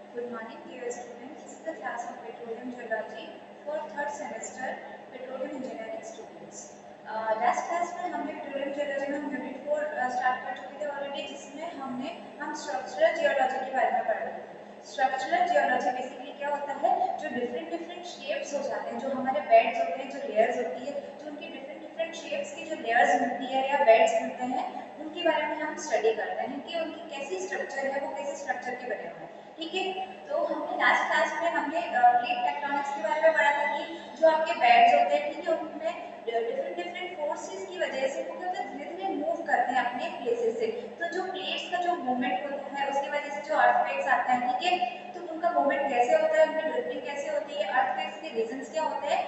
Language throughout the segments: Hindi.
Good morning, dear students. This is the class of Petroleum Geology for third semester Petroleum Engineering students. Last class में हमने पेट्रोलियम जियोलॉजी में यूनिट 4 स्टार्ट कर चुके थे ऑलरेडी, जिसमें हम स्ट्रक्चरल जियोलॉजी के बारे में पढ़ रहे थे। स्ट्रक्चरल जियोलॉजी बेसिकली क्या होता है, जो डिफरेंट डिफरेंट शेप्स हो जाते हैं, जो हमारे बेड्स होते हैं, जो लेयर्स होती है, जो उनकी डिफरेंट डिफरेंट शेप्स की जो लेयर्स मिलती है या बेड्स मिलते हैं, उनके बारे में हम स्टडी करते हैं कि उनकी कैसी स्ट्रक्चर है, वो कैसे स्ट्रक्चर के बने हुए हैं। ठीक है, तो हमने लास्ट क्लास में हमने प्लेट टेक्टोनिक्स के बारे में पढ़ा था कि जो आपके बेड्स होते हैं, ठीक है, उनमें डिफरेंट डिफरेंट फोर्सेस की वजह से वो क्या धीरे धीरे मूव करते हैं अपने प्लेसेस से। तो जो प्लेट्स का जो मूवमेंट होता है, उसकी वजह से जो अर्थक्वेक्स आते हैं, ठीक है, तो उनका मूवमेंट कैसे होता है, उनकी ड्रिफ्टिंग कैसे होती है, अर्थक्वेक्स के रीजंस क्या होते हैं,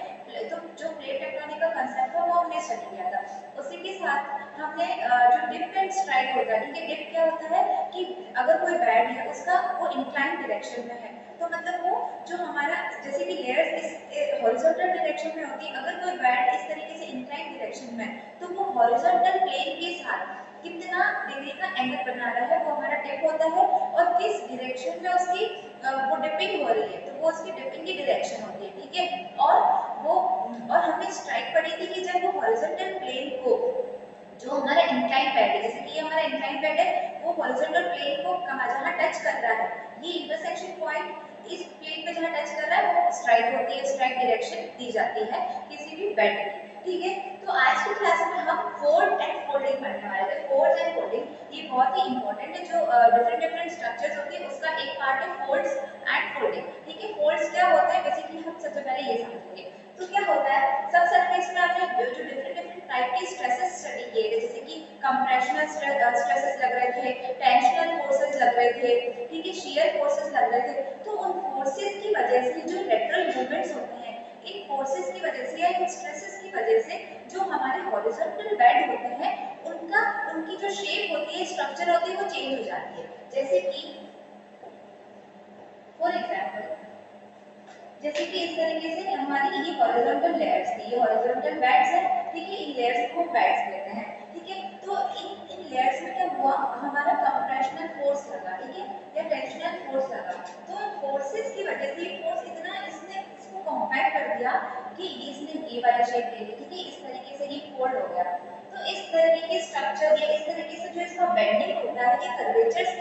तो जो प्लेट टेक्टोनिक का कांसेप्ट है वो हमने स्टडी किया था। उसी के साथ हमने जो डिप एंड स्ट्राइक होता है, ठीक है, डिप क्या होता है कि अगर कोई बेड है उसका वो इंक्लाइन डायरेक्शन में है, तो मतलब वो जो हमारा जैसे कि लेयर्स इस हॉरिजॉन्टल डायरेक्शन में होती है, अगर कोई बेड इस तरीके से इंक्लाइन डायरेक्शन में, तो वो हॉरिजॉन्टल प्लेन के साथ कितना डिग्री का एंगल बना रहा है वो हमारा डिप होता है, और किस डायरेक्शन में उसकी वो डिपिंग हो रही है, तो वो उसकी डिपिंग की डायरेक्शन होती है। ठीक है, और हमने स्ट्राइक पढ़ी थी कि जब वो हॉरिजॉन्टल प्लेन को जो हमारा इंक्लाइन बेड है, जैसे कि ये हमारा इंक्लाइन बेड है, वो हॉरिजॉन्टल प्लेन को जहाँ टच कर रहा है, ये इंटरसेक्शन पॉइंट इस प्लेन पे जहाँ टच कर रहा है वो स्ट्राइक होती है, स्ट्राइक डायरेक्शन दी जाती है किसी भी बेड की। ठीक है, तो आज की क्लास में हम फोल्ड एंड फोल्डिंग पढ़ने वाले थे। फोल्ड्स एंड फोल्डिंग ये बहुत ही इंपॉर्टेंट है, जो डिफरेंट डिफरेंट स्ट्रक्चर्स होती है उसका एक पार्ट है फोल्ड्स एंड फोल्डिंग। ठीक है, फोल्ड्स क्या होता है, बेसिकली हम सबसे पहले ये समझेंगे। तो क्या होता है, सब सरफेस में आपने जो डिफरेंट डिफरेंट टाइप के स्ट्रेसेस स्टडी किए थे, जैसे कि कंप्रेशनल स्ट्रेसेस लग रहे थे, टेंशनल फोर्सेस लग रहे थे, ठीक है, शियर फोर्सेस लग रहे थे। तो उन फोर्सेस की वजह से जो लेटरल मूवमेंट्स होते हैं, इन फोर्सेस की वजह से या इन स्ट्रेसेस की वजह से जो हमारे हॉरिजॉन्टल बेड होते हैं, उनकी जो शेप होती है, स्ट्रक्चर होती है, वो चेंज हो जाती है। जैसे कि फॉर एग्जांपल, जैसे कि इस तरीके से हमारी ये हॉरिजॉन्टल लेयर्स थी, ये हॉरिजॉन्टल बेड्स है, ठीक है, इन लेयर्स को बेड्स कहते हैं। ठीक है, तो इन लेयर्स में क्या हुआ, हमारा कंप्रेशनल फोर्स लगा, ठीक है, या टेंशनल फोर्स लगा। तो इन फोर्सेस की वजह से फोर्स इतना इसने इसको कॉम्पैक्ट कर दिया कि इसने ये वाला शेप ले ली, ठीक है, इस तरीके से ये फोल्ड हो गया। तो इस तरीके के स्ट्रक्चर या इस तरीके से जो इसका बेंडिंग होता है, ये कर्वेचर्स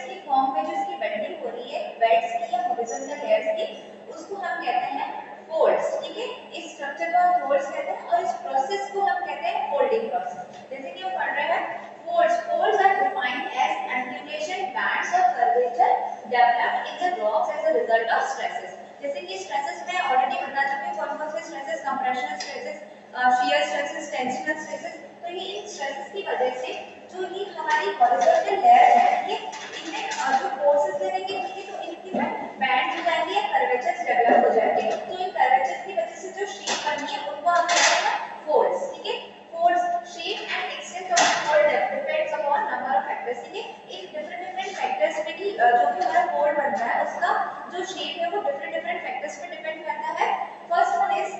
की फॉर्म में जो इसकी बेंडिंग हो रही है बेड्स की या हॉरिजॉन्टल लेयर्स की, उसको हम कहते हैं फोल्ड्स। ठीक है, इस स्ट्रक्चर को हम फोल्ड्स कहते हैं, और इस प्रोसेस को हम कहते हैं फोल्डिंग प्रोसेस। जैसे कि हम पढ़ रहे हैं folds are defined as angulation bands of curvature developed in the rocks as a result of stresses. जैसे कि स्ट्रेसेस में ऑलरेडी बता चुके हैं कौन कौन से stresses, compressional stresses, shear stresses, tensional stresses. तो ये इन स्ट्रेसेस की वजह से जो ये हमारी हॉरिजॉन्टल लेयर है, ये इनमें जो फोर्सेस लगेंगे, ठीक है, तो इनकी बैंड हो जाएंगे या कर्वेचर्स डेवलप हो जाएंगे। तो इन कर्वेचर्स की वजह से जो शेप बनी है उनको हम कहते हैं फोल्ड्स। ठीक है, folds shape and extent of fold depends upon number of factors. ठीक है, इन डिफरेंट डिफरेंट फैक्टर्स पे की जो भी हमारा फोल्ड बन रहा है उसका जो शेप है वो डिफरेंट डिफरेंट फैक्टर्स पे डिपेंड करता है। First one is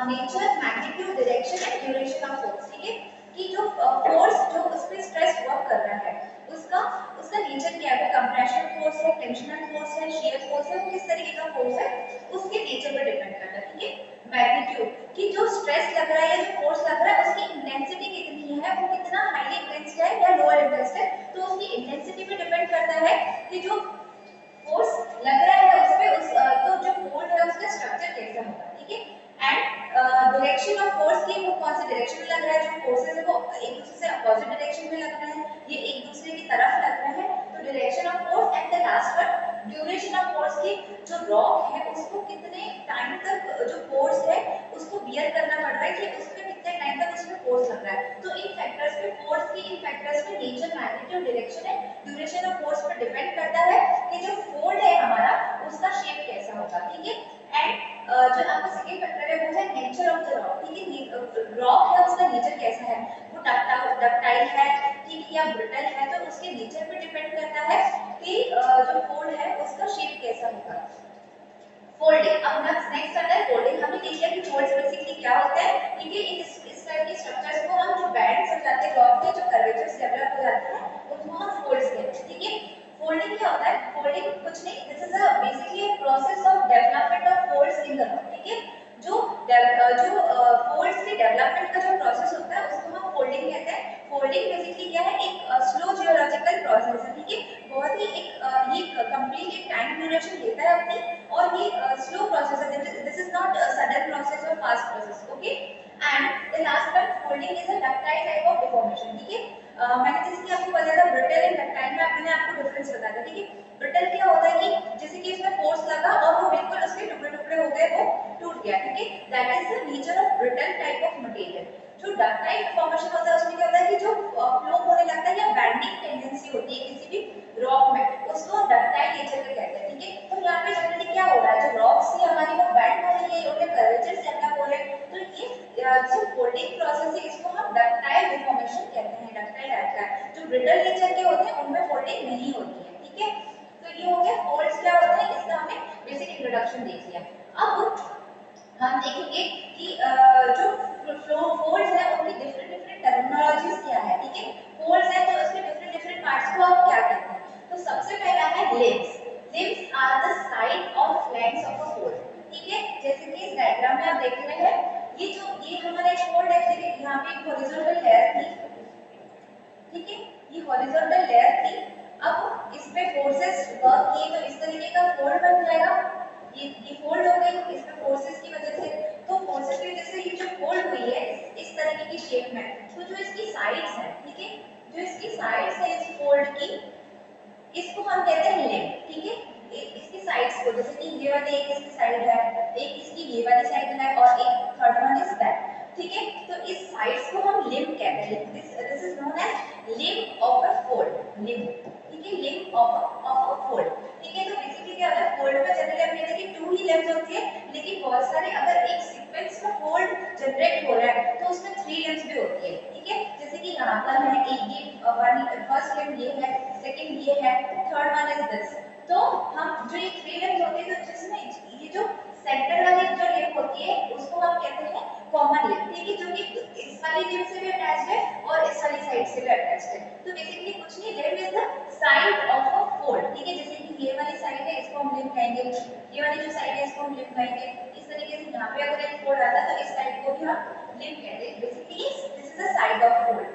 nature, magnitude, direction and duration of force. ठीक है, कि जो फोर्स जो उस पे स्ट्रेस वर्क कर रहा है उसका उसका नेचर क्या है, वो कंप्रेशन फोर्स है, टेंशनल फोर्स है, शियर फोर्स है, वो किस तरीके का फोर्स है उसके नेचर पे डिपेंड करता है। ठीक है, मैग्नीट्यूड कि जो स्ट्रेस लग रहा है या जो फोर्स लग रहा है उसकी इंटेंसिटी कितनी है, वो कितना हाईली इंटेंस है या लोअर इंटेंस है, तो उसकी इंटेंसिटी पे डिपेंड करता है कि जो फोर्स लग रहा है उस पे तो जो फोल्ड है उसका स्ट्रक्चर कैसा होगा। ठीक है, एंड डायरेक्शन ऑफ फोर्स की वो कौन सी डायरेक्शन में लग रहा है, जो फोर्सेस है वो एक दूसरे से अपोजिट डायरेक्शन में लग रहे हैं, ये एक दूसरे की तरफ लग रहे हैं, तो direction of force. And the last one duration of force की जो रॉक है उसको कितने टाइम तक जो फोर्स है उसको बियर करना पड़ रहा है, कि उस पे कितने टाइम तक उस पे फोर्स लग रहा है। तो इन फैक्टर्स पे फोर्स की इन फैक्टर्स पे nature, magnitude, direction and duration of force पे डिपेंड करता है कि जो फोल्ड है हमारा उसका शेप कैसा होगा। ठीक है, एंड जो आपका सेकंड फैक्टर है वो है नेचर ऑफ द रॉक। ठीक है, रॉक है उसका नेचर कैसा है, वो डक्टाइल है, ठीक है, या ब्रिटल है, तो उसके नेचर पे डिपेंड करता है कि जो फोल्ड है उसका शेप कैसा होगा। फोल्डिंग, अब नेक्स्ट आता है फोल्डिंग। हमने देख लिया कि फोल्ड्स बेसिकली क्या होता है। ठीक है, इस टाइप के स्ट्रक्चर्स को हम जो बैंड्स हो जाते हैं रॉक के, जो कर्वेचर्स डेवलप हो जाते हैं उनको हम फोल्ड्स कहते हैं। ठीक है, फोल्डिंग क्या होता है? फोल्डिंग कुछ नहीं, this is a basically a process of development of folds in the rock, ठीक है। जो फोल्ड्स की डेवलपमेंट का जो प्रोसेस होता है उसको हम फोल्डिंग कहते हैं। फोल्डिंग बेसिकली क्या है? एक स्लो जियोलॉजिकल प्रोसेस है, ठीक है। बहुत ही ये कंप्लीट एक टाइम ड्यूरेशन लेता है अपनी, और ये स्लो प्रोसेस है, this is not sudden process और fast process, okay. And the last one, folding is a ductile type of deformation, ठीक है। मैंने जैसे कि आपको बताया था ब्रिटल एंड डक्टाइल में मैंने आपको डिफरेंस बताया था, ठीक है। ब्रिटल क्या होता है कि जैसे कि इसमें फोर्स लगा और वो बिल्कुल उसके टुकड़े-टुकड़े हो गए, वो टूट गया, ठीक है। That is the nature of brittle type of material. जो डक्टाइल फॉर्मेशन होता है उसमें क्या होता है कि जो फ्लो होने लगता है या बेंडिंग टेंडेंसी होती है किसी भी रॉक में, उसको डक्टाइल नेचर का कहते हैं, ठीक है। तो यहाँ पे जनरली क्या हो रहा है, जो रॉक्स है हमारी वो बेंड हो रही है, उनके कर्वेचर डेवलप हो रहे हैं, तो ये जो फोल्डिंग प्रोसेस है इसको हम डक्टाइल डिफॉर्मेशन कहते हैं, डक्टाइल टाइप का। जो ब्रिटल नेचर के होते हैं उनमें फोल्डिंग नहीं होती है, ठीक है। तो ये हो गया फोल्ड्स क्या होता है, इसका हमने बेसिक इंट्रोडक्शन देख लिया। अब हम देखेंगे कि जो फोल्ड्स है उनकी डिफरेंट डिफरेंट टर्मिनोलॉजीज क्या है, ठीक है। फोल्ड्स है तो उसके डिफरेंट डिफरेंट पार्ट्स को आप क्या कहते हैं? तो सबसे पहला है limbs. Limbs are the side और फ्लैंक्स ऑफ अ फोल्ड, ठीक है। जैसे कि इस डायग्राम में आप देख रहे हैं, ये हमारा एक फोल्ड है, ठीक है। यहाँ पे एक हॉरिजॉन्टल लेयर थी, ठीक है। ये हॉरिजॉन्टल लेयर थी, अब इस पे फोर्सेस वर्क किए तो इस तरीके का फोल्ड बन जाएगा। ये फोल्ड हो गई इसमें फोर्सेस की वजह से, तो फोर्सेस की वजह से ये जो फोल्ड हुई है इस तरीके की शेप में, तो जो इसकी साइड्स है, ठीक है, जो इसकी साइड्स है इस फोल्ड की, इसको हम कहते हैं लिम्ब, ठीक है। इसकी साइड्स को, जैसे कि ये वाली एक इसकी साइड है, एक इसकी ये वाली साइड है और एक थर्ड वन इज दैट, ठीक है। तो इस साइड्स को हम लिम्ब कहते हैं, this is known as limb of a fold, limb, ठीक है, लिम्ब ऑफ अ फोल्ड, ठीक है। तो बेसिकली क्या होता है, फोल्ड में जनरली हम कहते हैं कि 2 ही लिम्ब्स होती है, लेकिन बहुत सारे अगर एक सीक्वेंस में फोल्ड जनरेट हो रहा है तो उसमें 3 लिम्ब्स भी होती है, ठीक है। जैसे कि यहाँ पर है एक ये वन फर्स्ट लिम्ब ये है, सेकंड ये है, थर्ड वन इज दिस। तो हम जो ये 3 लिम्ब्स होती है, तो जिसमें ये जो सेंटर वाली जो लिम्ब होती है उसको हम कहते हैं कॉमन लिम्ब, ठीक है, जो कि इस वाली लिम्ब से भी अटैच्ड है और इस वाली साइड से भी अटैच्ड है। तो बेसिकली कुछ नहीं, limb is the side of a fold, ठीक है। जैसे कि ये वाली साइड है इसको हम लिम्ब कहेंगे, ये वाली जो साइड है इसको हम लिम्ब कहेंगे। इस तरीके से यहाँ पे अगर एक फोल्ड आता है तो इस साइड को भी हम लिम्ब कहते हैं। Basically this is the side of fold,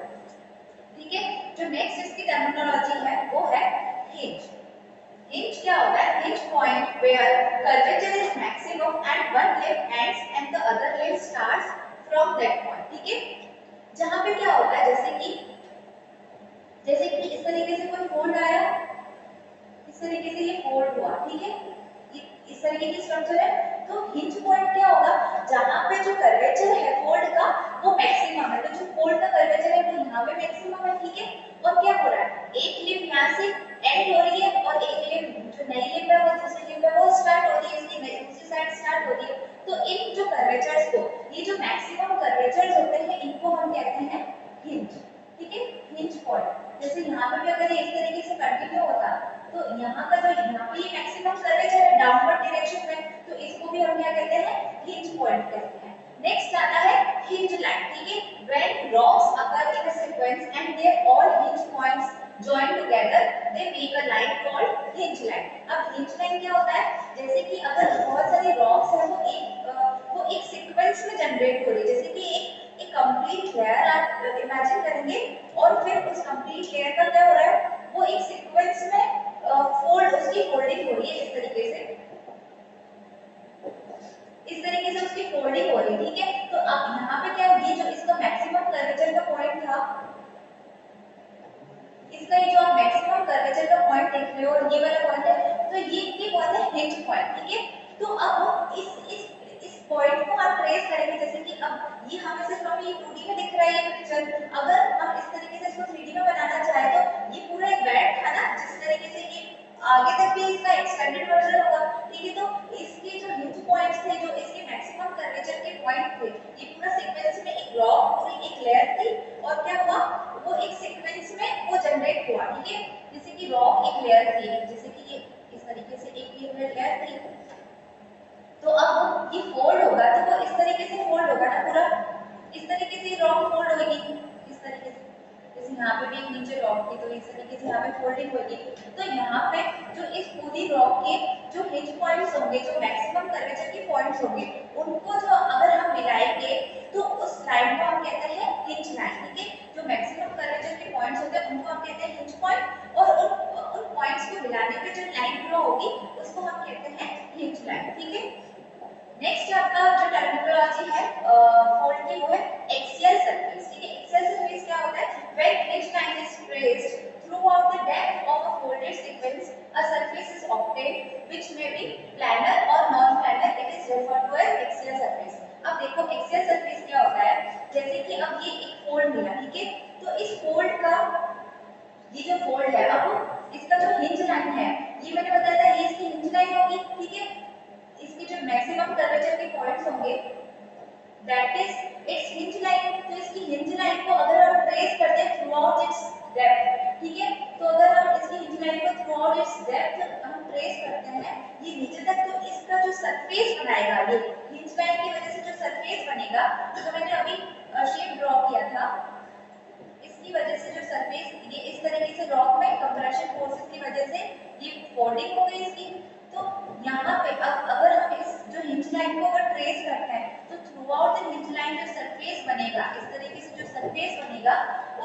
ठीक है। जो नेक्स्ट इसकी टर्मिनोलॉजी है वो है हिंज। हिंज क्या होता है? Hinge point where curvature is maximum and one limb ends and the other limb starts from that point, ठीक है। जहां पे क्या होता है, जैसे कि इस तरीके से कोई फोल्ड आया, इस तरीके से ये फोल्ड हुआ, ठीक है, इस तरीके की स्ट्रक्चर है। तो हिंज पॉइंट क्या होगा, जहां पे जो कर्वेचर है फोल्ड का वो मैक्सिमम है, तो जो फोल्ड का कर्वेचर है वो यहाँ पे मैक्सिमम है, ठीक है। और क्या हो रहा है, एक लिम्ब यहाँ से एंड हो रही है और एक लिम्ब जो नई लिम्ब है वो दूसरी लिम्ब है वो स्टार्ट हो रही है, इसकी नई दूसरी साइड स्टार्ट हो रही है। तो इन जो कर्वेचर्स को, ये जो मैक्सिमम कर्वेचर्स होते हैं इनको हम कहते हैं हिंज, ठीक है, हिंज पॉइंट। जैसे यहाँ पे भी अगर ये इस तरीके से कंटिन्यू होता तो यहाँ का जो यहाँ पे ये मैक्सिमम कर्वेचर है डाउनवर्ड डायरेक्शन में, तो इसको भी हम क्या कहते हैं, हिंज पॉइंट कहते हैं। नेक्स्ट आता है हिंज लाइन, ठीक है। When rocks occur in a sequence and their all hinge points join together they make a line called hinge line। अब हिंज लाइन क्या होता है, जैसे कि अगर बहुत सारे रॉक्स है वो एक सीक्वेंस में जनरेट हो रही है, जैसे कि एक कंप्लीट लेयर आप इमेजिन करेंगे और फिर उस कंप्लीट लेयर का क्या हो रहा है, वो एक सीक्वेंस में फोल्ड, उसकी फोल्डिंग हो रही है, इस तरीके से उसकी फोल्डिंग हो रही है, ठीक है। तो अब यहाँ पे क्या, ये जो इसका मैक्सिमम कर्वेचर का पॉइंट था, इसका ये जो आप मैक्सिमम कर्वेचर का पॉइंट देख रहे हो और ये वाला पॉइंट है, तो ये पॉइंट है हिंज पॉइंट, ठीक है। तो अब इस पॉइंट को आप ट्रेस करेंगे, जैसे कि अब ये हमें सिर्फ अभी 2D में दिख रहा है ये पिक्चर, अगर हम इस तरीके से इसको 3D में बनाना चाहे तो ये पूरा एक बेड था ना, जिस तरीके से ये आगे तक भी इसका एक्सटेंडेड वर्जन होगा, ठीक है। तो इसके जो हिंज पॉइंट्स थे, जो इसके मैक्सिमम कर्वेचर के पॉइंट थे, ये पूरा सीक्वेंस में एक रॉक पूरी एक लेयर थी और क्या हुआ, वो एक सीक्वेंस में वो जनरेट हुआ, ठीक है। जैसे कि रॉक एक लेयर थी, जैसे कि ये इस तरीके से एक ये लेयर थी, तो अब ये फोल्ड होगा तो वो इस तरीके से फोल्ड होगा ना पूरा, इस तरीके से रॉक फोल्ड होगी, इस तरीके से जैसे यहाँ पे भी एक नीचे रॉक थी तो इस तरीके से यहाँ पे फोल्डिंग होगी। तो यहाँ पे जो इस पूरी रॉक के जो हिंज पॉइंट्स होंगे, जो मैक्सिमम कर्वेचर के पॉइंट्स होंगे, उनको जो अगर हम मिलाएंगे तो उस लाइन को हम कहते हैं हिंज लाइन। ठीक है, जो मैक्सिमम कर्वेचर के पॉइंट्स होते हैं उनको हम कहते हैं हिंज पॉइंट, और उन पॉइंट्स को मिलाने पे जो लाइन ड्रॉ होगी उसको हम कहते हैं हिंज लाइन। ठीक है, नेक्स्ट आपका जो टर्मिनोलॉजी है फोल्ड की वो है एक्सियल सरफेस। ठीक है, एक्सियल सरफेस क्या होता है? When hinge line is traced throughout the depth of a folded sequence, a surface is obtained which may be planar or non-planar. It is referred to as axial surface. अब देखो एक्सियल सरफेस क्या होता है, जैसे कि अब ये एक फोल्ड मिला, ठीक है, तो इस फोल्ड का ये जो फोल्ड है, अब इसका जो हिंज लाइन है, ये मैंने बताया था ये इसकी हिंज लाइन होगी। ठीक है, इसकी जो मैक्सिमम कर्वेचर के पॉइंट्स होंगे that is it's hinge line. तो इसकी हिंज लाइन को अगर हम ट्रेस करते हैं थ्रू आउट इट्स डेप्थ, ठीक है, तो अगर हम इसकी हिंज लाइन को थ्रू आउट इट्स डेप्थ हम ट्रेस करते हैं ये नीचे तक, तो इसका जो सरफेस बनाएगा, ये हिंज लाइन की वजह से जो सरफेस बनेगा, जो मैंने अभी शेप ड्रॉ किया था, इसकी वजह से जो सरफेस ये इस तरीके से रॉक में कंप्रेशन फोर्सेस की वजह से ये फोल्डिंग हो गई इसकी। तो यहाँ पे अब अगर हम इस जो हिंज लाइन को अगर ट्रेस करते हैं तो through out the hinge line जो सरफेस बनेगा, इस तरीके से जो सरफेस बनेगा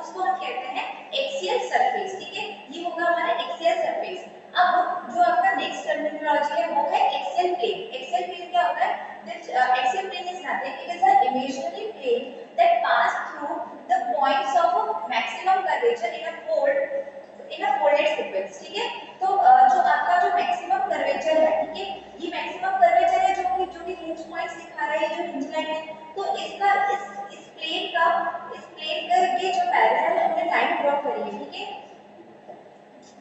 उसको हम कहते हैं एक्सियल सरफेस। ठीक है, ये होगा हमारा एक्सियल सरफेस। अब जो आपका नेक्स्ट टर्मिनोलॉजी है वो है एक्सियल प्लेन। एक्सियल प्लेन क्या होता है? Axial plane is nothing. It is an imaginary plane that pass through the points of maximum curvature in a folded sequence. ठीक है, तो जो आपका जो मैक्सिमम कर्वेचर है, ठीक है, ये मैक्सिमम कर्वेचर है जो कि हिंज पॉइंट्स दिखा रहा है, जो हिंज लाइन है, तो इसका इस प्लेन का ये जो पैरेलल हमने लाइन ड्रॉ करी है, ठीक है,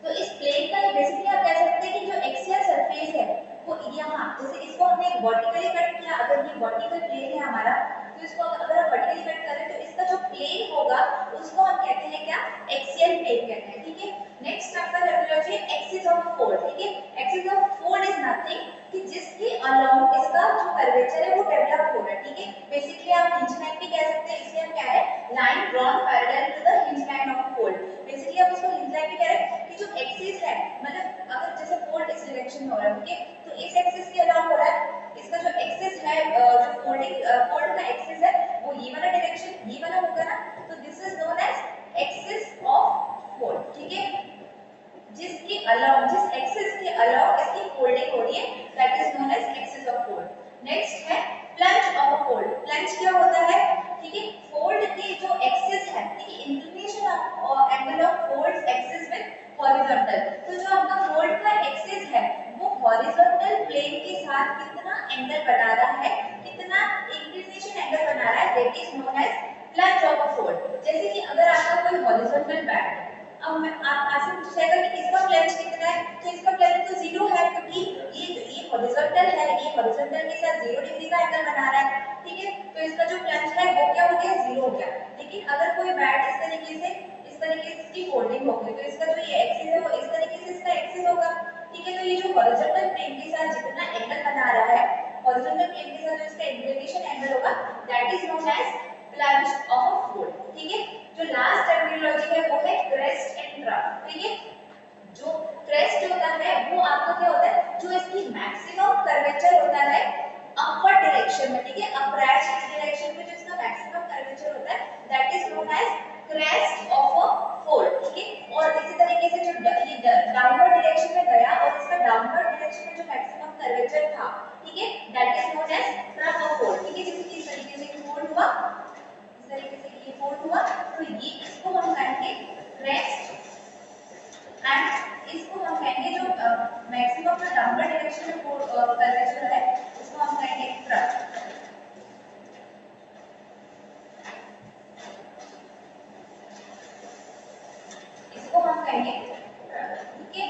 तो इस प्लेन का बेसिकली आप कह सकते हैं कि जो एक्सियल सरफेस है वो यहाँ, जैसे इसको हमने वर्टिकली कट किया, अगर ये वर्टिकल प्लेन है हमारा, तो इसको अगर हम वर्टिकली कट करें तो इसका जो प्लेन होगा उसको हम कहते हैं क्या? एक्सियल प्लेन कहते हैं। ठीक है, नेक्स्ट आपका टर्मिनोलॉजी है एक्सिस ऑफ फोल्ड। ठीक है, axis of fold is nothing कि जिसके अलोंग इसका जो कर्वेचर है वो डेवलप हो रहा है। ठीक है, बेसिकली आप हिंज लाइन भी कह सकते हैं, इसलिए हम क्या है line drawn parallel to the hinge line of fold. Basically आप इसको हिंज लाइन भी कह रहे हैं कि जो एक्सिस है, मतलब अगर जैसे फोल्ड इस डायरेक्शन में हो रहा है, ठीक है, तो इस एक्सिस के अलाउंग हो रहा है, इसका जो एक्सिस है जो फोल्ड का एक्सिस है वो ये वाला डायरेक्शन, ये वाला होगा ना, तो this is known as axis of fold. ठीक है, जिसके अलाउंग, जिस एक्सिस के अलाउंग इसकी फोल्डिंग हो रही है that is known as axis of fold. Next है प्लंज ऑफ फोल्ड। प्लंज क्या होता है? ठीक है, फोल्ड की जो एक्सिस है, ठीक है, inclination of angle of fold axis with horizontal. तो जो आपका फोल्ड का एक्सिस है वो हॉरिजॉन्टल प्लेन के साथ कितना एंगल बना रहा है, कितना इंक्लिनेशन एंगल बना रहा है, that is known as plunge of a fold. जैसे कि अगर आपका कोई हॉरिजॉन्टल बैट है, अब मैं आप आपसे पूछेगा कि इसका प्लंज कितना है, तो इसका प्लंज तो 0 है, क्योंकि ये हॉरिजॉन्टल है, ये हॉरिजॉन्टल के साथ 0 डिग्री का एंगल बना रहा है। ठीक है, तो इसका जो प्लंज है वो क्या हो गया? 0 हो गया। लेकिन अगर कोई बैट इस तरीके से इसकी फोल्डिंग होगी तो इसका जो ये एक्सिस है वो इस तरीके से इसका एक्सिस होगा। ठीक है, तो ये जो हॉरिजॉन्टल प्लेन के साथ जितना एंगल बना रहा है, हॉरिजॉन्टल प्लेन के साथ जो इसका इंक्लिनेशन एंगल होगा that is known as plunge of a fold. ठीक है, जो लास्ट टर्मिनोलॉजी है वो है क्रेस्ट एंड ट्रफ। ठीक है, जो क्रेस्ट होता है वो आपका क्या होता है? जो इसकी मैक्सिमम कर्वेचर होता है अपवर्ड डायरेक्शन में, ठीक है, अपवर्ड डायरेक्शन में जो इसका मैक्सिमम कर्वेचर होता है that is known as crest of a fold. ठीक है, और इसी तरीके से जो ये डाउनवर्ड डायरेक्शन में गया और इसका डाउनवर्ड डायरेक्शन में जो मैक्सिमम कर्वेचर था, ठीक है, that is known as trough of fold. ठीक है, जैसे कि इस तरीके से फोल्ड हुआ, इस तरीके से ये फोल्ड हुआ, तो ये इसको हम कहेंगे क्रेस्ट, एंड इसको हम कहेंगे जो मैक्सिमम जो डाउनवर्ड डायरेक्शन में कर्वेचर है उसको हम कहेंगे ट्रफ। इसको हम कहेंगे, ठीक है,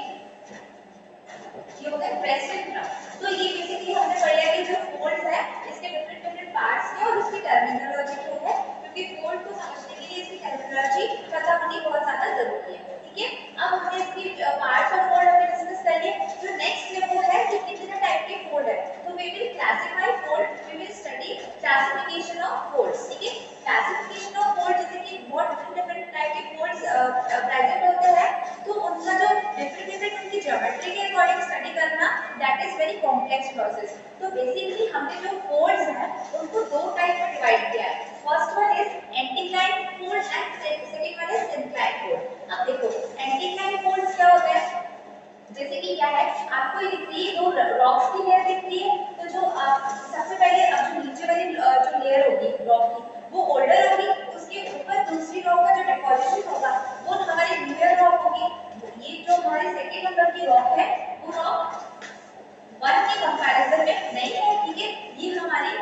ये होता है क्रेस्ट एंड ट्रफ। तो ये बेसिकली हमने पढ़ा कि जो फोल्ड्स है इसके डिफरेंट पार्ट्स के और उसकी टर्मिनोलॉजी क्या है, क्योंकि फोल्ड को समझने के लिए इसकी टर्मिनोलॉजी पता होनी बहुत ज्यादा जरूरी है। ठीक है, अब हमने इसकी पार्ट्स ऑफ फोल्ड हमने डिस्कस कर लिए। जो नेक्स्ट है वो है कि कितने टाइप के फोल्ड है, तो वी विल डिफरेंट उनकी ज्योमेट्री के अकॉर्डिंग स्टडी करना that is very complex process. तो बेसिकली हमने जो फोल्ड्स हैं उनको दो टाइप में डिवाइड किया है। First one is anticline fold and second one is incline fold. अब देखो एंटीक्लाइन फोल्ड्स क्या होते हैं, जैसे कि क्या है आपको ये दिख रही है, दो रॉक्स की लेयर दिख रही है, तो जो सबसे पहले अब जो नीचे वाली जो लेयर होगी रॉक की वो ओल्डर होगी, उसके ऊपर दूसरी रॉक का जो डिपोजिशन होगा वो हमारी न्यूअर रॉक होगी। ये जो हमारी सेकंड नंबर की रॉक है वो रॉक वन के कंपैरिजन में नहीं है, ठीक है, ये हमारी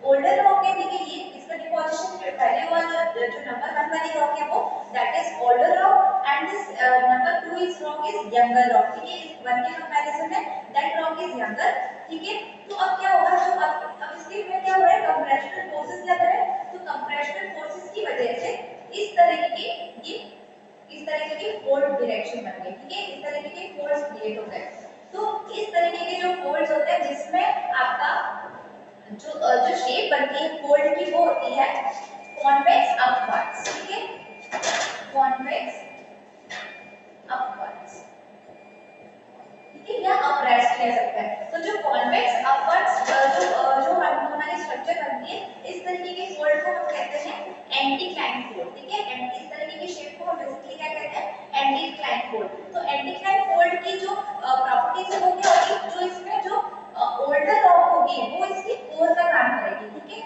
ओल्डर रॉक है, ठीक है, ये इसका डिपोजिशन जो पहले वाला जो नंबर वन वाली रॉक है वो that is older rock and this number two is rock is younger rock, ठीक है, इस वन के कंपैरिजन में दैट रॉक इज यंगर, ठीक है। तो अब क्या होगा, जो अब इसके में क्या हो रहा है, कंप्रेशनल फोर्सेस लग रहे हैं, तो कंप्रेशनल फोर्सेस की वजह से इस तरीके की फोल्ड डायरेक्शन बन गई, ठीक है, इस तरीके के फोल्ड्स क्रिएट हो गए। तो इस तरीके के जो फोल्ड्स होते हैं जिसमें आपका जो शेप बनती है फोल्ड की वो होती है कॉन्वेक्स अपवर्ड्स, ठीक है, कॉन्वेक्स अपवर्ड्स, ठीक है, या अपराइज कह सकते हैं। तो जो कॉन्वेक्स अपवर्ड्स जो हमारी स्ट्रक्चर बनती है इस तरीके के फोल्ड को हम कहते हैं एंटीक्लाइन फोल्ड, ठीक है, इस तरीके की शेप को हम बेसिकली क्या कहते हैं, एंटीक्लाइन फोल्ड। तो एंटीक्लाइन फोल्ड की जो प्रॉपर्टीज है वो क्या होगी, जो इसमें जो ओल्डर रॉक होगी वो इसकी कोर का काम करेगी, ठीक है,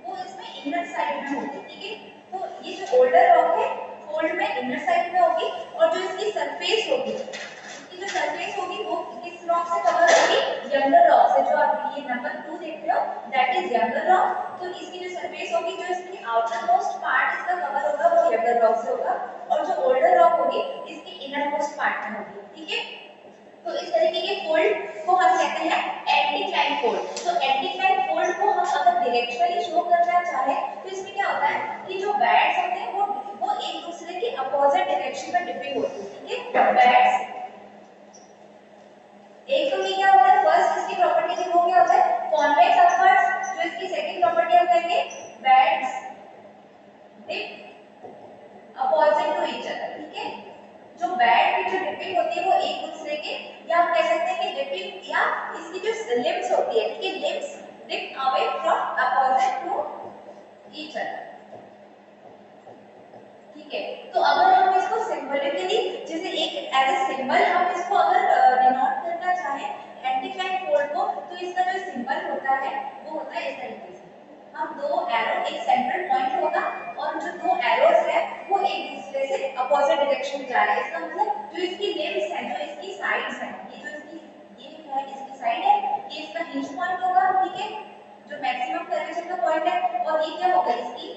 वो इसमें इनर साइड में होगी, ठीक है। तो ये जो ओल्डर रॉक है फोल्ड में इनर साइड में होगी और जो इसकी सरफेस होगी, इसकी जो सरफेस होगी वो किस रॉक से कवर होगी, यंगर रॉक से, जो आप ये नंबर 2 देख रहे हो दैट इज यंगर रॉक। तो इसकी जो सरफेस होगी, जो इसकी आउटर मोस्ट पार्ट इसका कवर होगा वो यंगर रॉक से होगा और जो ओल्डर रॉक होगी इसकी इनर मोस्ट पार्ट में होगी, ठीक है। तो इस तरीके के फोल्ड को हम कहते हैं एंटीक्लाइन फोल्ड। तो एंटीक्लाइन फोल्ड को हम अगर डायरेक्शनली शो करना चाहे तो इसमें क्या होता है कि जो बैड्स होते हैं वो एक दूसरे के अपोजिट डायरेक्शन में डिपिंग होती है, ठीक है, बैड्स एक तो ये क्या होता है, फर्स्ट इसकी प्रॉपर्टी वो क्या होता है कॉन्वेक्स अपवर्ड्स, जो इसकी सेकंड प्रॉपर्टी हम कहेंगे beds dip opposite to each other, ठीक है। जो बैड की जो डिपिंग होती है वो एक दूसरे के, या हम कह सकते हैं कि डिपिंग या इसकी जो लिम्स होती है, ठीक है, limbs dip away from opposite to each other, ठीक है। तो अगर हम इसको सिंबॉलिकली जैसे एक एज अ सिंबल हम इसको अगर डिनोट करना चाहें एंटीक्लाइन फोल्ड को, तो इसका जो सिंबल होता है वो होता है इस तरीके से, हम दो एरो, एक सेंट्रल पॉइंट होगा और जो दो एरोस है वो एक दूसरे से अपोजिट डायरेक्शन में जा रहे हैं। इसका मतलब जो इसकी लिम्स है, जो इसकी साइड्स है, ये जो इसकी ये है इसकी साइड है, ये इसका हिंज पॉइंट होगा, ठीक है, जो मैक्सिमम कर्वेचर का पॉइंट है, और ये क्या होगा इसकी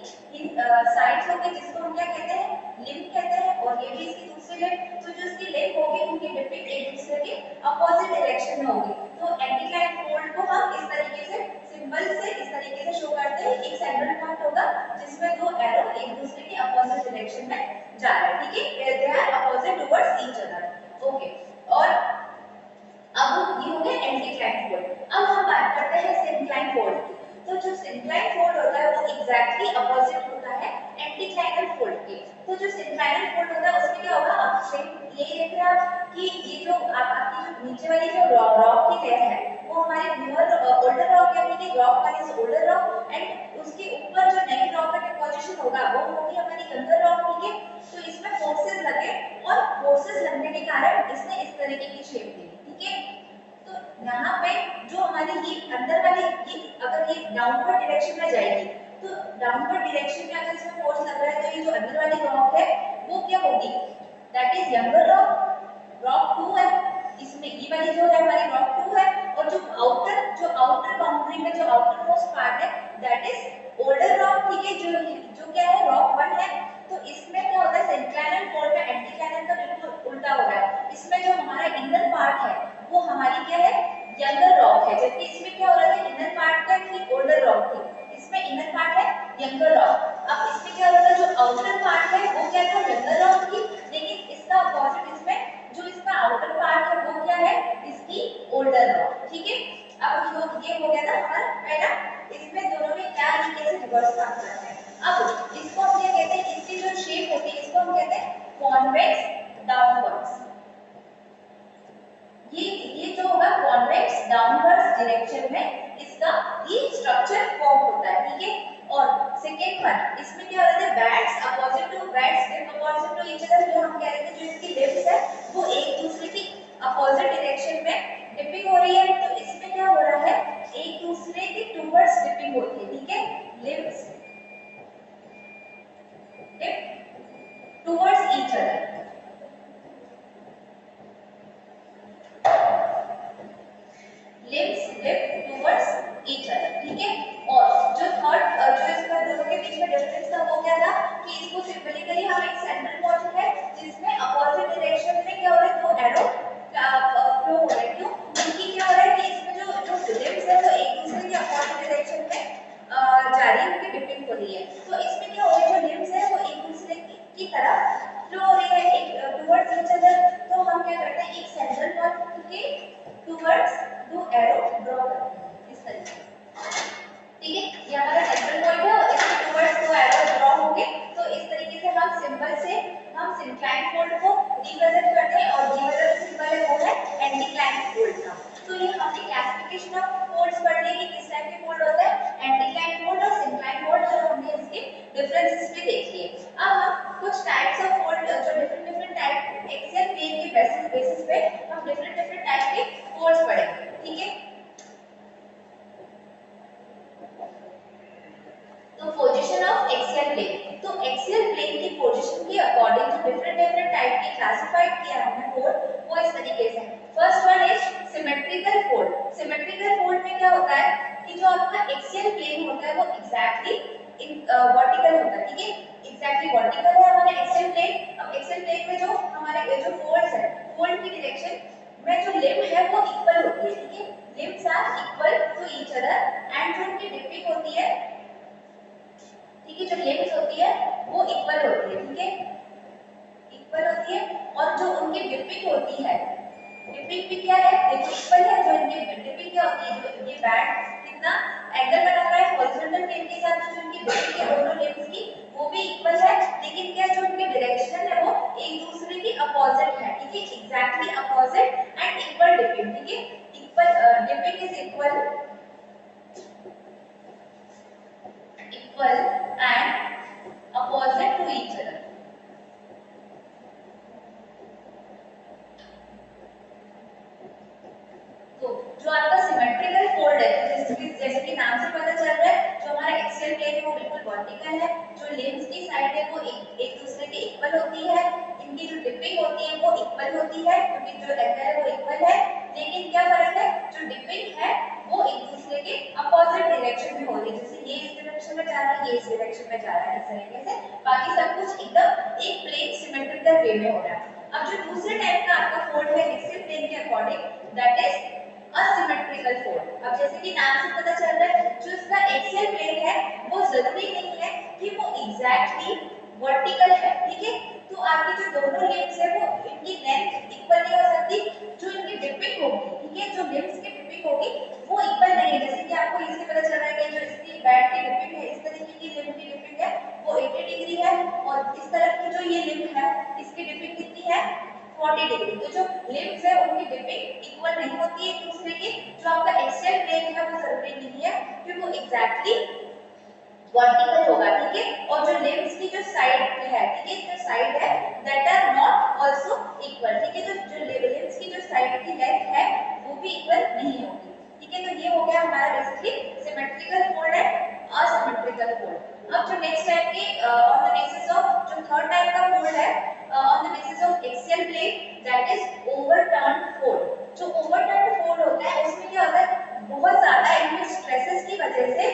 साइड्स होंगे जिसको हम क्या कहते हैं लिम्ब कहते हैं, और ये भी इसकी दूसरी लिम्ब। तो जो इसकी लिम्ब होगी उनकी डिपिंग एक दूसरे के अपोजिट डायरेक्शन में होगी। तो एंटीक्लाइन फोल्ड को हम इस तरीके से सिंबल से इस तरीके से शो करते हैं, एक सेंट्रल पॉइंट होगा जिसमें दो एरो एक दूसरे के अपोजिट डायरेक्शन में जा रहे हैं, ठीक है, they are opposite towards each other, okay. और अब ये हो गया एंटीक्लाइन फोल्ड। अब हम बात करते हैं सिंक्लाइन फोल्ड की। तो जो सिंक्लाइन फोल्ड होता है वो एग्जैक्टली अपोजिट होता है एंटीक्लाइनल फोल्ड के। तो जो सिंक्लाइनल फोल्ड होता है उसमें क्या होगा, अब सेम ये देख रहे हैं आप कि ये जो आपकी जो नीचे वाली जो रॉक की लेयर है वो हमारी न्यूअर ओल्डर रॉक यानी कि rock one is older rock, and उसके ऊपर जो नई रॉक का डिपोजिशन होगा वो होगी हमारी यंगर रॉक, ठीक है। तो इसमें फोर्सेस लगे और फोर्सेस लगने के कारण इसने इस तरीके की शेप दी, ठीक है। तो यहाँ पे जो हमारी ये अंदर वाली ये अगर ये डाउनवर्ड डायरेक्शन में जाएगी तो डाउनवर्ड डायरेक्शन में अगर इसमें फोर्स लग रहा है तो ये जो अंदर वाली रॉक है वो क्या होगी, that is younger rock, rock 2 है, इसमें ये वाली जो है हमारी रॉक 2 है, और जो आउटर बाउंड्री में जो आउटर मोस्ट पार्ट है दैट इज ओल्डर रॉक, ठीक है, जो क्या है रॉक 1 है। तो इसमें क्या होता है सिंक्लाइनल फोल्ड में एंटीक्लाइनल का बिल्कुल उल्टा हो रहा है, इसमें जो हमारा इनर पार्ट है वो हमारी क्या है यंगर रॉक है, जबकि इसमें क्या हो रहा है इनर पार्ट क्या थी ओल्डर रॉक थी, इसमें इनर पार्ट है यंगर रॉक। अब इसमें क्या हो रहा है जो आउटर पार्ट है वो क्या था यंगर रॉक थी, लेकिन इसका अपोजिट इसमें जो इसका आउटर पार्ट है वो क्या है इसकी ओल्डर रॉक, ठीक है। अब ये हो गया ना हमारा पहला, इसमें दोनों में क्या तरीके से रिवर्स काम करते हैं। अब इसको हम क्या कहते हैं, इसकी जो शेप होती है इसको हम कहते हैं कॉन्वेक्स डाउनवर्ड्स, डाउनवर्ड्स डायरेक्शन में इसका ये स्ट्रक्चर फॉर्म होता है, ठीक है। और सेकेंड वन, इसमें क्या होता है, beds opposite to beds opposite to each other, जो हम कह रहे थे जो इसकी लिम्स है वो एक दूसरे की अपोजिट डायरेक्शन में डिपिंग हो रही है, तो इसमें क्या हो रहा है, एक दूसरे के टुवर्ड्स डिपिंग होती है, ठीक है। Limbs dip towards each other, limbs dip towards each other, ठीक है। और जो थर्ड जो इसका दोनों के बीच में डिफरेंस था वो क्या था कि इसको सिंबॉलिकली हम एक सेंट्रल पॉइंट है जिसमें अपोजिट डायरेक्शन में क्या हो रहा है, दो एरो फ्लो हो रहा है, क्यों, क्योंकि क्या हो रहा है कि इसमें जो जो लिम्स है वो एक दूसरे के अपोजिट डायरेक्शन में जा रही है, उनकी डिपिंग हो रही है, तो इसमें क्या हो रहा है, जो लिम्स है वो एक दूसरे की तरफ फ्लो हो रही है, एक टुवर्ड्स ईच अदर, तो हम क्या करते हैं एक सेंट्रल पॉइंट के टुवर्ड्स दो एरो ड्रॉ करते हैं इस तरीके से, ठीक है। ये हमारा सेंट्रल पॉइंट है और इसके टुवर्ड्स दो एरो ड्रॉ होंगे, तो इस तरीके से हम सिंबल से हम सिंक्लाइन फोल्ड को रिप्रेजेंट करते हैं, और ये वाला जो सिंबल है वो है एंटीक्लाइन फोल्ड का। तो ये हमने क्लासिफिकेशन ऑफ फोल्ड्स पढ़ लिया कि किस टाइप के फोल्ड होते हैं, एंटीक्लाइन फोल्ड और सिंक्लाइन फोल्ड, और हमने इसके डिफरेंसेस भी देख लिए। अब हम कुछ टाइप्स ऑफ फोल्ड, जो डिफरेंट टाइप एक्सियल प्लेन के बेसिस पे हम डिफरेंट टाइप के फोल्ड्स पढ़ेंगे, ठीक है। तो पोजीशन ऑफ एक्सियल प्लेन, तो एक्सियल प्लेन की पोजीशन के अकॉर्डिंग जो डिफरेंट टाइप के क्लासिफाइड किया हमने फोल्ड वो इस तरीके से। First one is symmetrical fold. Symmetrical fold में क्या होता है कि जो आपका एक्सियल प्लेन होता है वो एग्जैक्टली वर्टिकल होता है, ठीक है, एग्जैक्टली वर्टिकल है हमारा एक्सियल प्लेन। अब एक्सियल प्लेन में जो हमारे जो फोल्ड्स है, फोल्ड की डायरेक्शन में जो लिम्ब है वो इक्वल होती है, ठीक है, limbs are equal to each other, and जो उनकी डिपिंग होती है, ठीक है, जो लिम्स होती है वो इक्वल होती है, ठीक है, इक्वल होती है, और जो उनकी डिपिंग होती है, डिपिंग भी क्या है, देखो इक्वल है, जो इनकी डिपिंग क्या होती है, जो ये बैट कितना एंगल बना हुआ है हॉरिजॉन्टल प्लेन के साथ, जो उनकी डिपिंग है दोनों लिम्स की वो भी इक्वल है, लेकिन क्या जो उनकी डायरेक्शन है वो एक दूसरे की अपोजिट है, ठीक है, exactly opposite and equal dipping, ठीक है, equal dipping is equal and opposite to each other. तो जो आपका सिमेट्रिकल फोल्ड है, जैसे कि नाम से पता चल रहा है, जो हमारा एक्सियल प्लेन है वो बिल्कुल वर्टिकल है, जो लिम्स की साइड है वो एक दूसरे के इक्वल होती है, इनकी जो डिपिंग होती है वो इक्वल होती है, क्योंकि जो एंगल है वो इक्वल है, लेकिन क्या फर्क है, जो डिपिंग है वो एक दूसरे के अपोजिट डायरेक्शन में हो रही है, जैसे ये इस डायरेक्शन में जा रहा है, ये इस डायरेक्शन में जा रहा है, इस तरीके से बाकी सब कुछ एकदम एक प्लेन सिमेट्रिकल वे में हो रहा है। अब जो दूसरे टाइप का आपका फोल्ड है एक्सियल प्लेन के according, that is asymmetrical fold. अब जैसे कि नाम से पता चल रहा है, जो इसका एक्सियल प्लेन है वो जरूरी नहीं है कि वो एग्जैक्टली वर्टिकल है, ठीक है, तो आपकी जो दोनों लिम्स है वो इनकी लेंथ इक्वल नहीं हो सकती, जो इनकी डिपिंग होगी, ठीक है, जो लिम्स की डिपिंग होगी वो इक्वल नहीं है, जैसे कि आपको इससे पता चल रहा है कि जो इसकी बैट की डिपिंग है, इस तरीके की लिम्ब की डिपिंग है वो 80 डिग्री है, और इस तरफ की जो ये लिम्ब है इसकी डिपिंग कितनी है, 40 डिग्री, तो जो लिम्स है उनकी डिपिंग इक्वल नहीं होती है एक दूसरे की, जो आपका एक्सियल प्लेन है वो जरूरी नहीं है कि वो एग्जैक्टली वर्टिकल होगा, ठीक है, और जो लिम्स की जो साइड है, ठीक है, जो साइड है that are not also equal, ठीक है, जो लिम्स की जो साइड की लेंथ है वो भी इक्वल नहीं होगी, ठीक है, तो ये हो गया हमारा बेसिकली सिमेट्रिकल फोल्ड है, असिमेट्रिकल फोल्ड। अब जो नेक्स्ट टाइप की ऑन द बेसिस ऑफ जो थर्ड टाइप का फोल्ड है on the basis of axial plane, that is overturn fold. जो ओवरटर्न फोल्ड होता है उसमें क्या होता है, बहुत ज्यादा इनमें स्ट्रेसेस की वजह से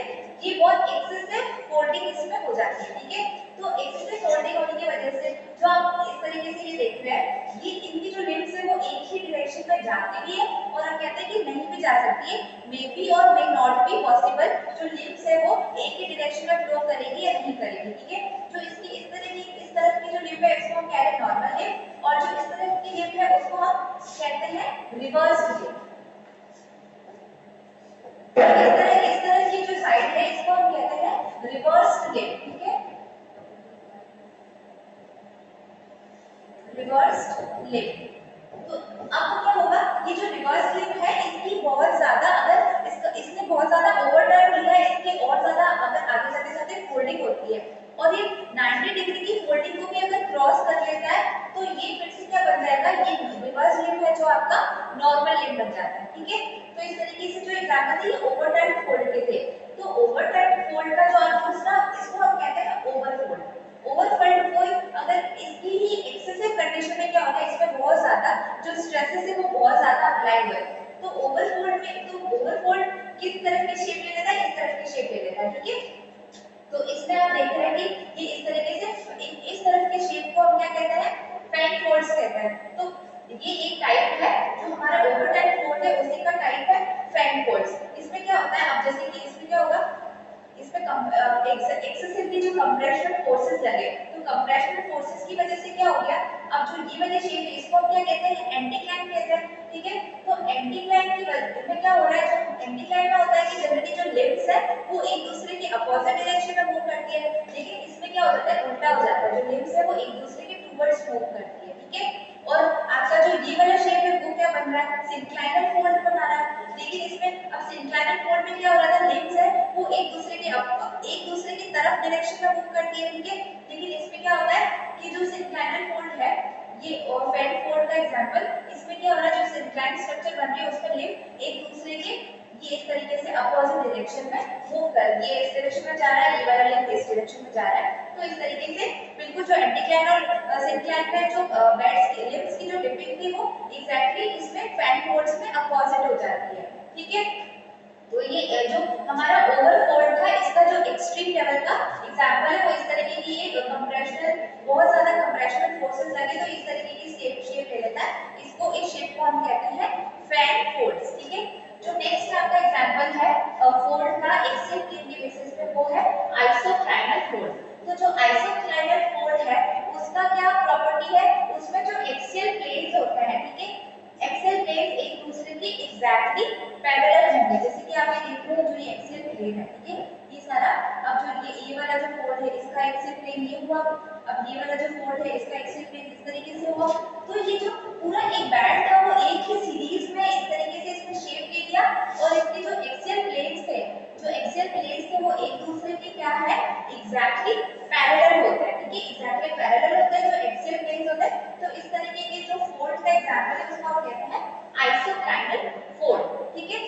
ये बहुत एक्सेसिव फोल्डिंग इसमें हो जाती है, ठीक है, तो एक्सेसिव फोल्डिंग होने की वजह से जो आप इस तरीके से ये देख रहे हैं, ये इनकी जो लिम्स है वो एक ही डायरेक्शन में जाती भी है, और हम कहते हैं कि नहीं भी जा सकती है, मे बी और मे नॉट बी पॉसिबल, जो लिम्स है वो एक ही डायरेक्शन में फ्लो करेगी या नहीं करेगी, ठीक है, जो इसकी इस तरफ की जो लिम्ब है इसको हम कह रहे हैं नॉर्मल लिम्ब, और जो इस तरफ की लिम्ब है उसको हम कहते हैं रिवर्स लिम्ब। इस तरह की जो साइड है इसको हम कहते हैं रिवर्स्ड लिम्ब, ठीक है, रिवर्स्ड लिम्ब। तो अब क्या होगा, ये जो रिवर्स लिम्ब है इसकी बहुत ज्यादा रिवर्स लिम्ब है जो आपका नॉर्मल लिम्ब बन जाता है, ठीक है। तो इस तरीके से जो एग्जांपल थे ओवरटर्न फोल्ड के थे। तो ओवरटर्न फोल्ड का जो दूसरा इसको हम कहते हैं ओवरफोल्ड। ओवरफोल्ड कोई अगर इसकी ही एक्सेसिव कंडीशन में क्या होता है, इसमें बहुत ज्यादा जो स्ट्रेसेस है वो बहुत ज्यादा अप्लाई हुए, तो ओवरफोल्ड में तो ओवरफोल्ड किस तरह की शेप ले लेता है, इस तरह की शेप ले लेता है, ठीक है। तो इसमें आप देख रहे हैं कि ये इस तरीके से इस तरह के शेप को हम क्या कहते हैं, फैन फोल्ड्स कहते हैं। तो ये एक टाइप है जो हमारा ओवरटर्न फोल्ड है, उसी का टाइप है फैन फोल्ड्स। इसमें क्या होता है, अब जैसे कि इसमें क्या होगा, इसमें एक्सेसिवली जो कंप्रेशनल फोर्सेस लगे, तो कंप्रेशनल फोर्सेस की वजह से क्या हो गया, अब जो ये वाली शेप है इसको हम क्या कहते हैं, एंटीक्लाइन कहते हैं, ठीक है। तो एंटीक्लाइन की वजह में क्या हो रहा है, जो एंटीक्लाइन में होता है कि जनरली जो लिम्ब्स है वो एक दूसरे के अपोजिट डायरेक्शन में मूव करती है, लेकिन इसमें क्या हो जाता है, उल्टा हो जाता है, जो लिम्ब्स है वो एक दूसरे के टुवर्ड्स मूव करती है, ठीक है। और आपका जो ये वाला शेप है वो क्या बन रहा है, सिंक्लाइनल फोल्ड बना रहा है, लेकिन इसमें अब सिंक्लाइनल फोल्ड में क्या हो रहा था, लिम्ब्स है वो एक दूसरे की तरफ डायरेक्शन में मूव करती है, ठीक है। लेकिन इसमें क्या होता है कि जो सिंक्लाइनल फोल्ड है ये और फैन फोल्ड का एग्जांपल, इसमें क्या हो रहा है, जो सिंक्लाइन स्ट्रक्चर बन रही है उसमें लिम्ब एक दूसरे के ये इस तरीके से अपोजिट डायरेक्शन में मूव कर, ये इस डायरेक्शन में जा रहा है, ये वाला लिम्ब इस डायरेक्शन में जा रहा है। तो इस तरीके से बिल्कुल जो एंटीक्लाइन और सिंक्लाइन में जो बैट्स की लिम्ब्स की जो डिपिंग थी वो एग्जैक्टली इसमें फैन फोल्ड्स में अपोजिट हो जाती है, ठीक है। तो ये जो हमारा ओवरफोल्ड था इसका जो एक्सट्रीम लेवल का एग्जांपल है वो इस तरीके की ये कंप्रेशनल बहुत ज्यादा कंप्रेशनल फोर्सेस लगे तो इस तरीके की शेप ले लेता है, इसको इस शेप को हम कहते हैं फैन फोल्ड्स, ठीक है। जो नेक्स्ट आपका एग्जांपल है फोल्ड का एक्सियल प्लेन के बेसिस पे वो है आइसोक्लाइनल फोल्ड। तो जो आइसोक्लाइनल फोल्ड है उसका क्या प्रॉपर्टी है, उसमें जो एक्सियल प्लेन्स होते हैं, ठीक है, एक्सियल प्लेन एक दूसरे के एग्जैक्टली पैरेलल होंगे, जैसे कि आप ये देख रहे हो जो ये एक्सियल प्लेन है, ठीक है, ये सारा अब जो ये वाला जो फोल्ड है इसका एक्सियल प्लेन ये हुआ, अब ये वाला जो फोल्ड है इसका एक्सियल प्लेन इस तरीके से हुआ। तो ये जो पूरा एक बैंड था वो एक ही सीरीज में इस तरीके से इसने शेप ले लिया और इसके जो एक्सियल प्लेन्स थे वो एक दूसरे के क्या है, एग्जैक्टली पैरेलल होते हैं, ठीक है, एग्जैक्टली पैरेलल होते हैं जो एक्सियल प्लेन्स होते हैं। तो इस तरीके के जो फोल्ड का एग्जांपल है उसको हम कहते हैं आइसोक्लाइनल फोल्ड, ठीक है।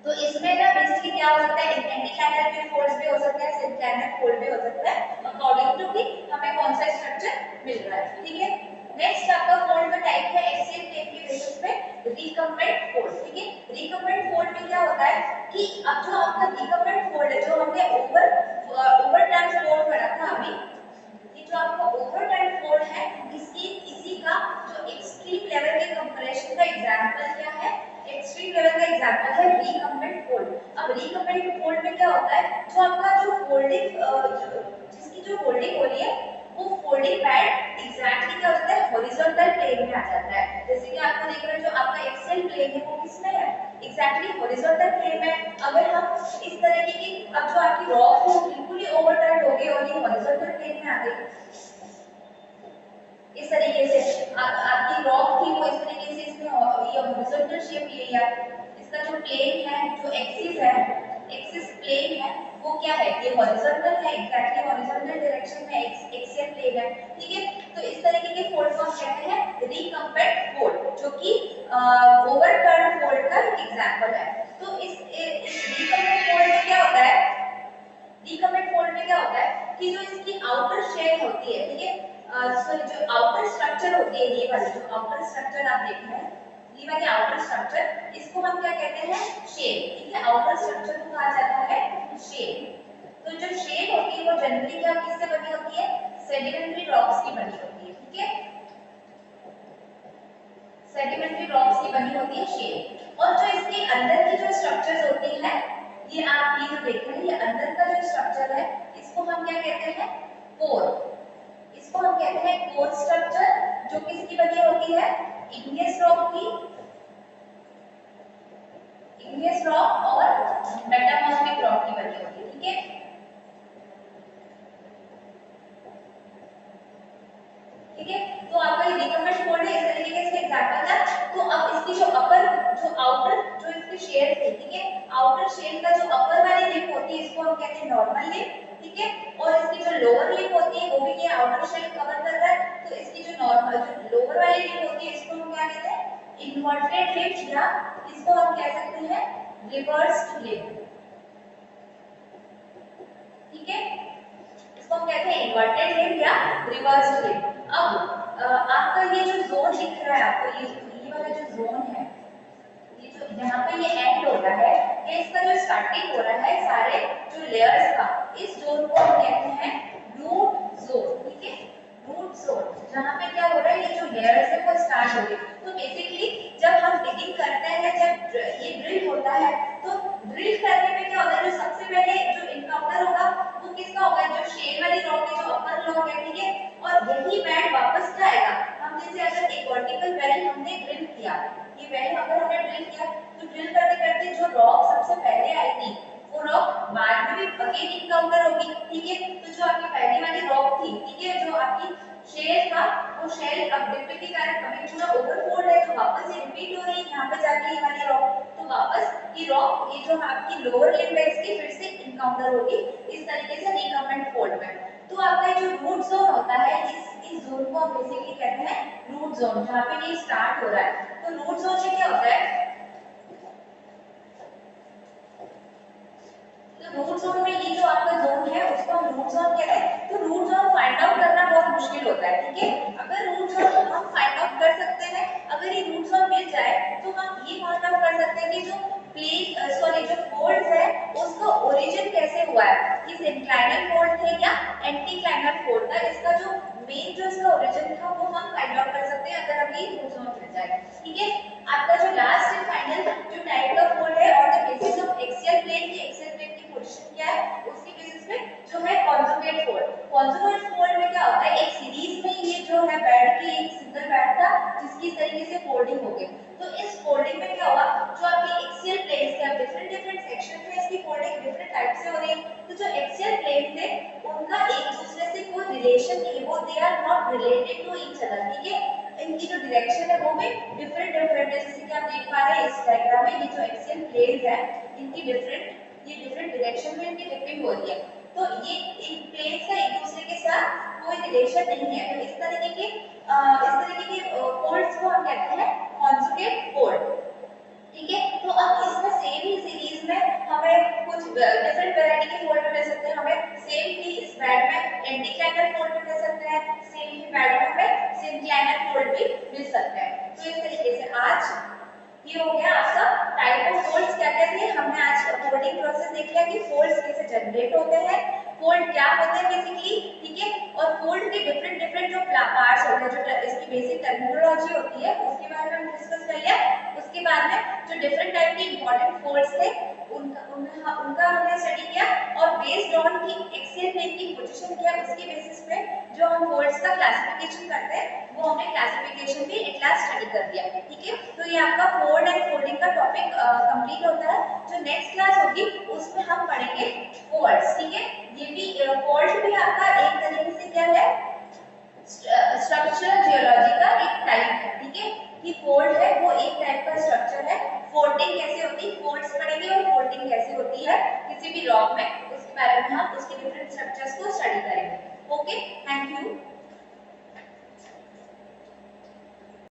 तो इसमें ना बेसिकली क्या हो सकता है, एंटीक्लाइनल के फोल्ड्स भी हो सकते हैं, सिंक्लाइनल फोल्ड भी हो सकता है, अकॉर्डिंग टू कि हमें कौन सा स्ट्रक्चर मिल रहा है, ठीक है। नेक्स्ट आपका फोल्ड का टाइप है एक्सियल प्लेन के बेसिस पे रिकम्बेंट फोल्ड, ठीक है। रिकम्बेंट फोल्ड में क्या होता है कि अब जो आपका रिकम्बेंट फोल्ड है जो हमने ओवरटर्न फोल्ड पढ़ा था अभी, ये जो आपका ओवरटर्न फोल्ड है इसी का जो एक्सट्रीम लेवल के कंप्रेशन का एग्जांपल क्या है, एक्सट्रीम लेवल का एग्जांपल है रिकम्बेंट फोल्ड। अब रिकम्बेंट फोल्ड में क्या होता है, जो आपका जो फोल्डिंग जिसकी जो फोल्डिंग हो रही है वो फोल्डिंग पैड एग्जैक्टली क्या होता है, हॉरिजॉन्टल प्लेन में आ जाता है, जैसे कि आपको देख रहे हैं जो आपका एक्सियल प्लेन है वो किसमें है, एग्जैक्टली हॉरिजॉन्टल प्लेन में। अगर हम इस तरीके की अब जो आपकी रॉक है बिल्कुल ही ओवरटर्न हो गई और ये हॉरिजॉन्टल प्लेन में आ गई, इस तरीके से आपकी रॉक थी वो इस तरीके से इसने ये हॉरिजॉन्टल शेप ले लिया, इसका जो प्लेन है जो एक्सिस प्लेन है वो क्या है, ये हॉरिजॉन्टल है, एग्जैक्टली हॉरिजॉन्टल डायरेक्शन में एक्सियल प्लेन है, ठीक है। तो इस तरीके के फोल्ड को हम कहते हैं रिकम्बेंट फोल्ड, जो कि ओवरटर्न फोल्ड का एक एग्जांपल है। तो इस रिकम्बेंट फोल्ड में क्या होता है, रिकम्बेंट फोल्ड में क्या होता है कि जो इसकी आउटर शेल होती है, ठीक है, सॉरी जो आउटर स्ट्रक्चर होती है, ये वाली जो आउटर स्ट्रक्चर आप देख रहे हैं, ये वाली आउटर स्ट्रक्चर इसको हम क्या कहते हैं, शेल, ठीक है। आउटर स्ट्रक्चर को कहा जाता है शेल। तो जो शेल होती है वो जनरली क्या किससे बनी होती है, सेडिमेंट्री रॉक्स की बनी होती है, ठीक है, सेडिमेंट्री रॉक्स की बनी होती है शेल। और जो इसके अंदर की जो स्ट्रक्चर्स होती है, ये आप ये जो देख रहे हैं ये अंदर का जो स्ट्रक्चर है इसको हम क्या कहते हैं, कोर, इसको हम कहते हैं कोर स्ट्रक्चर, जो किसकी बनी होती है, इग्नियस रॉक की, इग्नियस रॉक और मेटामॉर्फिक रॉक की बनी होती है, ठीक है। ठीक है, तो आपका ये रिकम्बेंट फोल्ड है, इस तरीके का इसका एग्जांपल था। तो अब इसकी जो आउटर जो इसकी शेल थी, ठीक है, आउटर शेल का जो अपर वाली लिप होती है इसको हम कहते हैं नॉर्मल लिप, ठीक है। और इसकी जो लोअर लिप होती है वो भी ये आउटर शेल कवर कर रहा है, तो इसकी जो नॉर्मल जो लोअर वाली लिप होती है इसको हम क्या इन्वर्टेड लिप या इसको हम कह सकते हैं रिवर्स्ड लिप, ठीक है, इसको हम कहते हैं इन्वर्टेड लिप या रिवर्स्ड लिप। अब आपका ये जो जोन दिख रहा है आपको, ये वाला जो जोन है, ये जो यहाँ पे ये एंड होता है, ये इसका जो स्टार्टिंग हो रहा है सारे जो लेयर्स का, इस जोन को हम कहते हैं रूट जोन, ठीक है, रूट जोन, जहाँ पे क्या हो रहा है, ये जो लेयर्स है वो स्टार्ट हो गई। तो बेसिकली जब हम डिगिंग करते हैं, जब ये ड्रिल होता है, तो ड्रिल करने में क्या होता है, जो सबसे पहले जो इनकाउंटर होगा वो किसका होगा, जो शेल वाली रॉक है, जो अपर रॉक है, ठीक है, और यही बेड वापस क्या आएगा, हम जैसे अगर एक वर्टिकल वेल हमने ड्रिल किया, ये वेल अगर हमने ड्रिल किया, तो ड्रिल करते करते जो रॉक सबसे पहले आई थी, वो रॉक बाद में भी अगेन इनकाउंटर होगी, ठीक है, तो जो आपकी पहली वाली रॉक थी, ठीक है, जो आपकी शेल था, वो शेल अब डिपिंग के कारण कभी पूरा ओवरफोल्ड है, तो वापस ये रिपीट हो रही है यहाँ पे जाके ये वाली रॉक, तो वापस ये रॉक, ये जो आपकी लोअर लिम्ब है इसकी फिर से इनकाउंटर होगी इस तरीके से रिकमेंड फोल्ड में। तो आपका जो रूट जोन होता है, इस जोन को हम बेसिकली कहते हैं रूट जोन, जहाँ पे ये स्टार्ट हो रहा है। तो रूट जोन में क्या होता है, तो रूट जोन में ये जो आपका जोन है उसको हम रूट जोन कहते हैं। तो रूट जोन फाइंड आउट करना बहुत मुश्किल होता है, ठीक है, अगर रूट जोन हम फाइंड आउट कर सकते हैं, अगर ये रूट जोन मिल जाए तो हम ये फाइंड आउट कर सकते हैं कि जो जो फोल्ड्स है उसका ओरिजिन कैसे हुआ है, कि इंक्लाइनल फोल्ड थे या एंटीक्लाइनल फोल्ड था, इसका जो मेन जो इसका ओरिजिन था वो हम फाइंड आउट कर सकते हैं अगर हमें रूट जोन मिल जाए, ठीक है। आपका जो लास्ट एंड फाइनल जो टाइप का फोल्ड है, और the basis of axial plane, की एक्सियल प्लेन की पोजीशन क्या है, उसके बेसिस पे जो है कॉन्जुगेट फोल्ड। कॉन्जुगेट फोल्ड में क्या होता है, एक सीरीज में ये जो है बेड की एक सिंगल बेड था जिसकी इस तरीके से फोल्डिंग हो गई, तो इस फोल्डिंग में क्या हुआ, जो आपकी एक्सियल प्लेन्स थे, अब डिफरेंट डिफरेंट सेक्शन में इसकी फोल्डिंग डिफरेंट टाइप से हो रही है, तो जो एक्सियल प्लेन थे उनका एक दूसरे से कोई रिलेशन नहीं है, वो they are not related to each other, ठीक है, इनकी जो डायरेक्शन है वो भी डिफरेंट डिफरेंट है, जैसे कि आप देख पा रहे हैं इस डायग्राम में, ये जो एक्सियल प्लेन्स है इनकी डिफरेंट डायरेक्शन में इनकी डिपिंग हो रही है, तो ये इन प्लेन्स का एक दूसरे के साथ कोई रिलेशन नहीं है, तो इस तरीके के फोल्ड्स को हम कहते हैं कॉन्जुगेट फोल्ड, ठीक है। तो अब इसमें सेम ही सीरीज में हमें कुछ डिफरेंट वैरायटी के फोल्ड मिल सकते हैं, हमें सेम ही इस बेड में एंटीक्लाइनल फोल्ड भी मिल सकते हैं, सेम ही बेड में हमें सिंक्लाइनल फोल्ड भी मिल सकते हैं। तो इस तरीके से आज ये हो गया आपका टाइप ऑफ फोल्ड्स क्या क्या थे, हमने आज फोल्डिंग प्रोसेस देख लिया कि फोल्ड्स कैसे जनरेट होते हैं, फोल्ड क्या होते हैं बेसिकली, ठीक है, और फोल्ड के डिफरेंट डिफरेंट जो पार्ट्स होते हैं, जो इसकी बेसिक टर्मिनोलॉजी होती है उसके बारे में हम डिस्कस कर लिया। उसके बाद में जो डिफरेंट टाइप के इंपॉर्टेंट फोल्ड्स थे उनका हमने स्टडी किया, और बेस्ड ऑन की एक्सियल प्लेन की पोजीशन क्या है उसके बेसिस पे जो हम फोल्ड्स का क्लासिफिकेशन करते हैं वो हमने क्लासिफिकेशन भी एट लास्ट स्टडी कर दिया, ठीक है। तो ये आपका फोल्ड एंड फोल्डिंग का टॉपिक कंप्लीट होता है। जो नेक्स्ट क्लास होगी उसमें हम पढ़ेंगे फोल्ड्स, ठीक है, ये भी फोल्ड भी आपका एक तरीके से क्या है, स्ट्रक्चरल जियोलॉजी का एक टाइप है, ठीक है, कि फोल्ड है वो एक टाइप का स्ट्रक्चर है, फोल्डिंग कैसे होती है, फोल्ड्स पढ़ेंगे और फोल्डिंग कैसे होती है किसी भी रॉक में, उसके बारे में हम